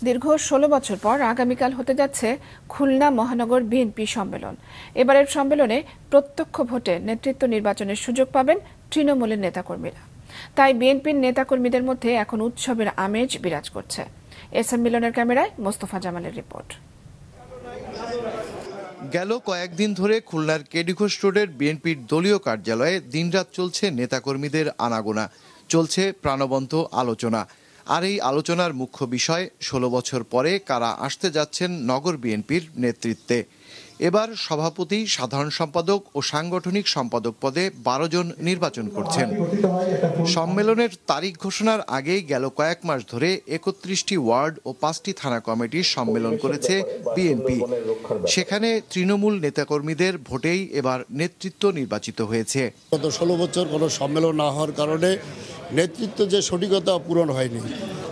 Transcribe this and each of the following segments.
দীর্ঘ ১৬ বছর পর আগামীকাল হতে যাচ্ছে খুলনা মহানগর বিএনপি সম্মেলন। এবারের সম্মেলনে প্রত্যক্ষ ভোটে নেতৃত্ব নির্বাচনের সুযোগ পাবেন তৃণমূলের নেতাকর্মীরা। তাই বিএনপির নেতাকর্মীদের মধ্যে এখন উৎসবের আমেজ বিরাজ করছে। এসএম মিলনের ক্যামেরায় মোস্তফা জামালের রিপোর্ট। গেল কয়েকদিন ধরে খুলনার কেডি ঘোষ রোডের বিএনপির দলীয় কার্যালয়ে দিনরাত চলছে নেতাকর্মীদের আনাগোনা, চলছে প্রাণবন্ত আলোচনা। আর এই আলোচনার মুখ্য বিষয় ১৬ বছর পরে কারা আসতে যাচ্ছেন নগর বিএনপির নেতৃত্বে। এবার সভাপতি, সাধারণ সম্পাদক ও সাংগঠনিক সম্পাদক পদে ১২ জন নির্বাচন করছেন। সম্মেলনের তারিখ ঘোষণার আগেই গেল কয়েক মাস ধরে ৩১টি ওয়ার্ড ও ৫টি থানা কমিটির সম্মেলন করেছে বিএনপি। সেখানে তৃণমূল নেতাকর্মীদের ভোটেই এবার নেতৃত্ব নির্বাচিত হয়েছে। গত ১৬ বছর কোনো সম্মেলন না হওয়ার কারণে নেতৃত্ব যে সঠিকতা পূরণ হয়নি।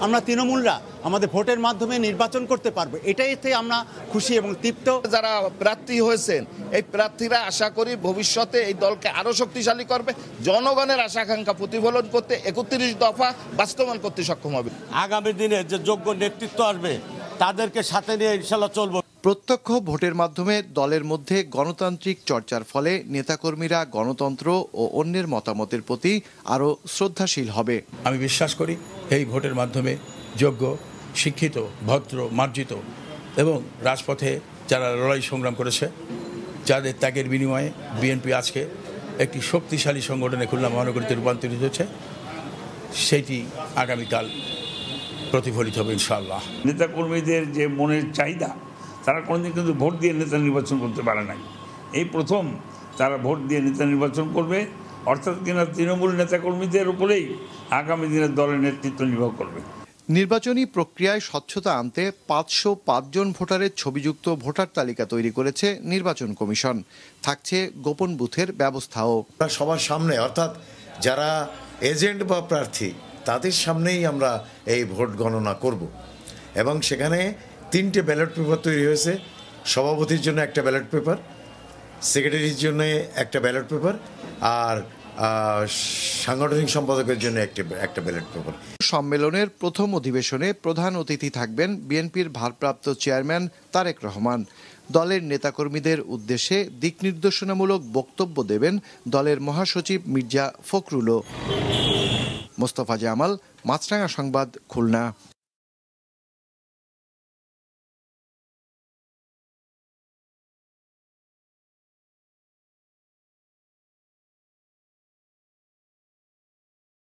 আমরা তৃণমূলরা আমাদের ভোটের মাধ্যমে নির্বাচন করতে পারবো, এটাইতে আমরা খুশি এবং তৃপ্ত। যারা প্রার্থী হয়েছেন এই প্রার্থীরা আশা করি ভবিষ্যতে এই দলকে আরো শক্তিশালী করবে, জনগণের আশা আকাঙ্ক্ষা প্রতিফলন করতে ৩১ দফা বাস্তবায়ন করতে সক্ষম হবে। আগামী দিনে যে যোগ্য নেতৃত্ব আসবে তাদেরকে সাথে নিয়ে ইনশাল্লাহ চলবো। প্রত্যক্ষ ভোটের মাধ্যমে দলের মধ্যে গণতান্ত্রিক চর্চার ফলে নেতাকর্মীরা গণতন্ত্র ও অন্যের মতামতের প্রতি আরও শ্রদ্ধাশীল হবে। আমি বিশ্বাস করি এই ভোটের মাধ্যমে যোগ্য, শিক্ষিত, ভদ্র, মার্জিত এবং রাজপথে যারা লড়াই সংগ্রাম করেছে, যাদের ত্যাগের বিনিময়ে বিএনপি আজকে একটি শক্তিশালী সংগঠনে খুলনা মহানগরীতে রূপান্তরিত হচ্ছে, সেটি আগামীকাল প্রতিফলিত হবে ইনশাআল্লাহ। নেতাকর্মীদের যে মনের চাহিদা, তারা কোনোদিন কিন্তু ভোট দিয়ে নেতা নির্বাচন করতে পারে নাই। এই প্রথম তারা ভোট দিয়ে নেতা নির্বাচন করবে, অর্থাৎ কিনা তৃণমূল নেতাকর্মীদের উপরেই আগামী দিনের দলের নেতৃত্ব নির্ভর করবে। নির্বাচনী প্রক্রিয়ায় স্বচ্ছতা আনতে ৫০৫ জন ভোটারের ছবিযুক্ত ভোটার তালিকা তৈরি করেছে নির্বাচন কমিশন। থাকছে গোপন বুথের ব্যবস্থাও। সবার সামনে, অর্থাৎ যারা এজেন্ট বা প্রার্থী তাদের সামনেই আমরা এই ভোট গণনা করব এবং সেখানে 3টে ব্যালট পেপার তৈরি হয়েছে। সভাপতির জন্য একটা ব্যালট পেপার, সেক্রেটারির জন্য একটা ব্যালট পেপার, আর সাংগঠনিক সম্পাদকের জন্য একটা ব্যালট পেপার। সম্মেলনের প্রথম অধিবেশনে প্রধান অতিথি থাকবেন বিএনপির ভারপ্রাপ্ত চেয়ারম্যান তারেক রহমান। দলের নেতাকর্মীদের উদ্দেশ্যে দিক নির্দেশনামূলক বক্তব্য দেবেন দলের মহাসচিব মির্জা ফখরুলও। মোস্তফা জামাল, মাছরাঙা সংবাদ, খুলনা।